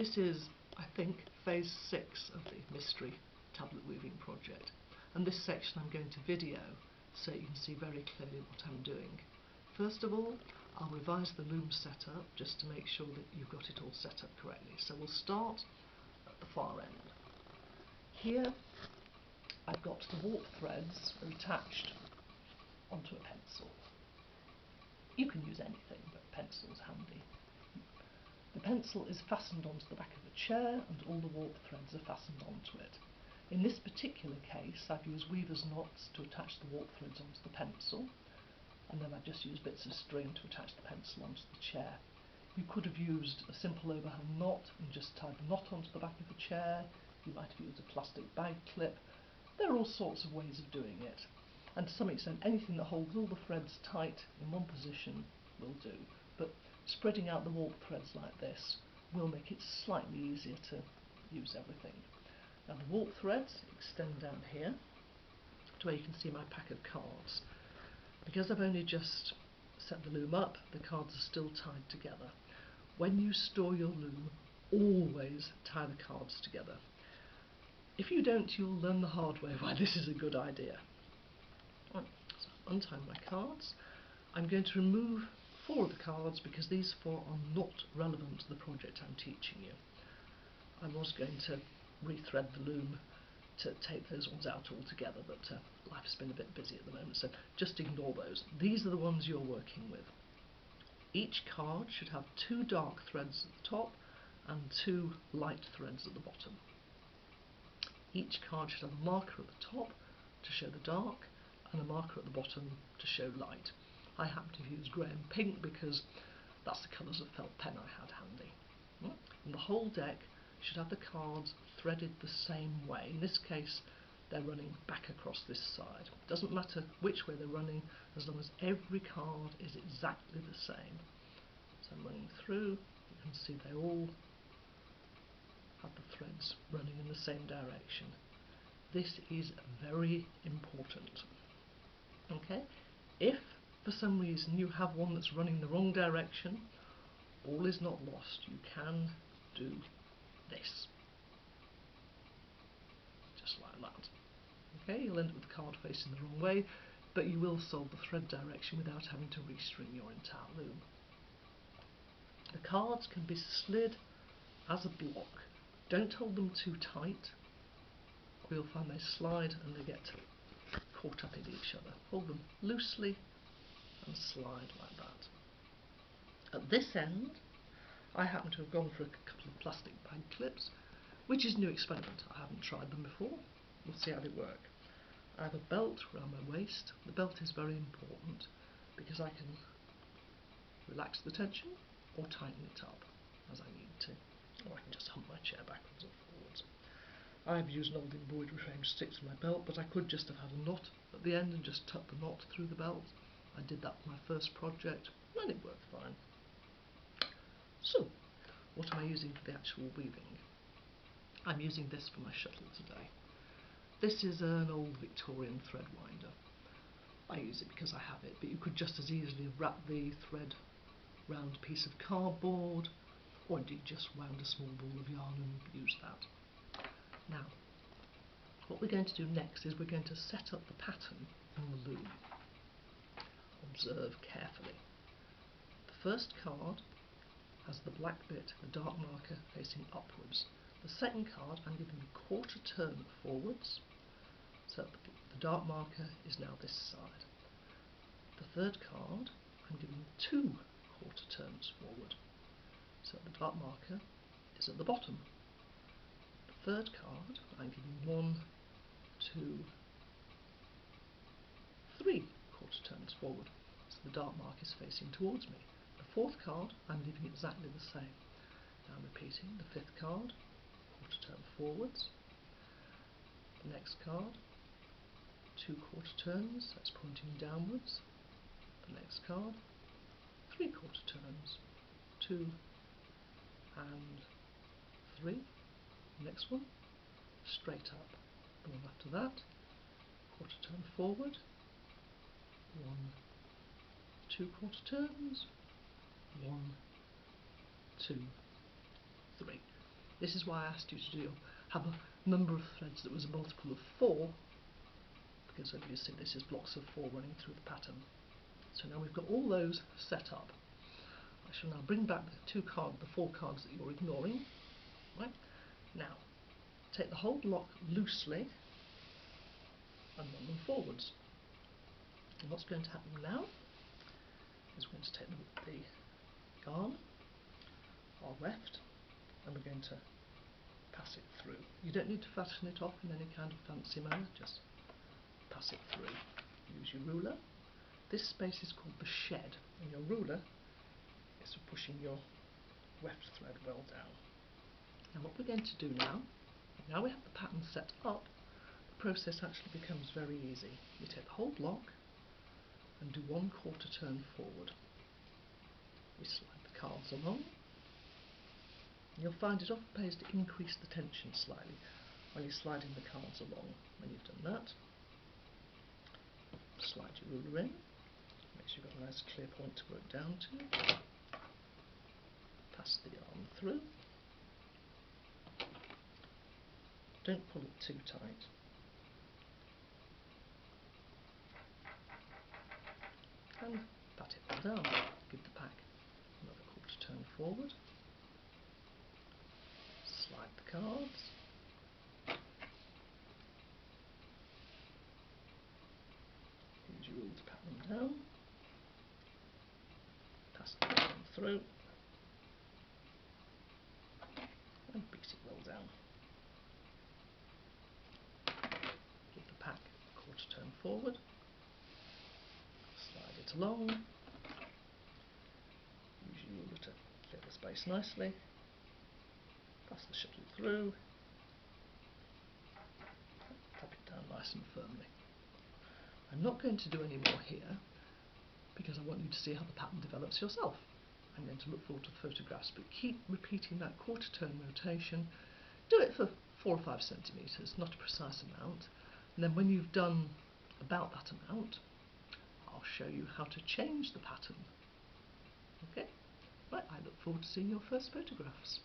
This is, I think, phase 6 of the mystery tablet weaving project, and this section I'm going to video so you can see very clearly what I'm doing. First of all, I'll revise the loom setup just to make sure that you've got it all set up correctly. So we'll start at the far end. Here I've got the warp threads attached onto a pencil. You can use anything, but pencil's handy. The pencil is fastened onto the back of the chair and all the warp threads are fastened onto it. In this particular case I've used weaver's knots to attach the warp threads onto the pencil, and then I've just used bits of string to attach the pencil onto the chair. You could have used a simple overhand knot and just tied the knot onto the back of the chair. You might have used a plastic bag clip. There are all sorts of ways of doing it, and to some extent anything that holds all the threads tight in one position will do, but spreading out the warp threads like this will make it slightly easier to use everything. Now the warp threads extend down here to where you can see my pack of cards. Because I've only just set the loom up, the cards are still tied together. When you store your loom, always tie the cards together. If you don't, you'll learn the hard way why this is a good idea. So untie my cards. I'm going to remove 4 of the cards because these 4 are not relevant to the project I'm teaching you. I was going to rethread the loom to take those ones out altogether, but life's been a bit busy at the moment, so just ignore those. These are the ones you're working with. Each card should have 2 dark threads at the top and 2 light threads at the bottom. Each card should have a marker at the top to show the dark and a marker at the bottom to show light. I happen to use grey and pink because that's the colours of felt pen I had handy. And the whole deck should have the cards threaded the same way. In this case they're running back across this side. It doesn't matter which way they're running as long as every card is exactly the same. So I'm running through, you can see they all have the threads running in the same direction. This is very important. Okay? If for some reason you have one that's running the wrong direction, all is not lost. You can do this. Just like that. Okay, you'll end up with the card facing the wrong way, but you will solve the thread direction without having to restring your entire loom. The cards can be slid as a block. Don't hold them too tight, or you'll find they slide and they get caught up in each other. Hold them loosely and slide like that. At this end, I happen to have gone for a couple of plastic bag clips, which is a new experiment. I haven't tried them before. We'll see how they work. I have a belt around my waist. The belt is very important because I can relax the tension or tighten it up as I need to, or I can just hump my chair backwards or forwards. I've used an old embroidery frame to stick to my belt, but I could just have had a knot at the end and just tuck the knot through the belt. I did that for my first project and it worked fine. So, what am I using for the actual weaving? I'm using this for my shuttle today. This is an old Victorian thread winder. I use it because I have it, but you could just as easily have wrapped the thread round a piece of cardboard, or indeed just wound a small ball of yarn and use that. Now, what we're going to do next is we're going to set up the pattern on the loom. Observe carefully. The first card has the black bit, the dark marker, facing upwards. The second card I'm giving a quarter turn forwards, so the dark marker is now this side. The third card I'm giving 2 quarter turns forward, so the dark marker is at the bottom. The third card I'm giving 1, 2, 3 quarter turns forward, so the dark mark is facing towards me. The fourth card I'm leaving exactly the same. Now I'm repeating the fifth card, quarter turn forwards. The next card, 2 quarter turns, that's pointing downwards. The next card, 3 quarter turns, 2 and 3. The next one, straight up. The one after that, quarter turn forward, 1, 2 quarter turns, 1, 2, 3. This is why I asked you to have a number of threads that was a multiple of 4, because obviously this is blocks of 4 running through the pattern. So now we've got all those set up. I shall now bring back the 4 cards that you're ignoring. Right? Now, take the whole block loosely and run them forwards. And what's going to happen now is we're going to take the yarn, our weft, and we're going to pass it through. You don't need to fasten it off in any kind of fancy manner, just pass it through. Use your ruler. This space is called the shed, and your ruler is for pushing your weft thread well down. Now what we're going to do now we have the pattern set up, the process actually becomes very easy. You take the whole block and do 1/4 turn forward. We slide the cards along, and you'll find it often pays to increase the tension slightly while you're sliding the cards along. When you've done that, slide your ruler in, make sure you've got a nice clear point to work down to, pass the yarn through, don't pull it too tight, and pat it well down. Give the pack another 1/4 turn forward, slide the cards, use your ruler to pat them down, pass the yarn through, and beat it well down. Give the pack a 1/4 turn forward, slide it along, use your ruler to clear the space nicely, pass the shuttle through, tap it down nice and firmly. I'm not going to do any more here because I want you to see how the pattern develops yourself. I'm going to look forward to the photographs, but keep repeating that 1/4 turn rotation. Do it for 4 or 5 centimetres, not a precise amount. And then when you've done about that amount, I'll show you how to change the pattern. Okay? Right, I look forward to seeing your first photographs.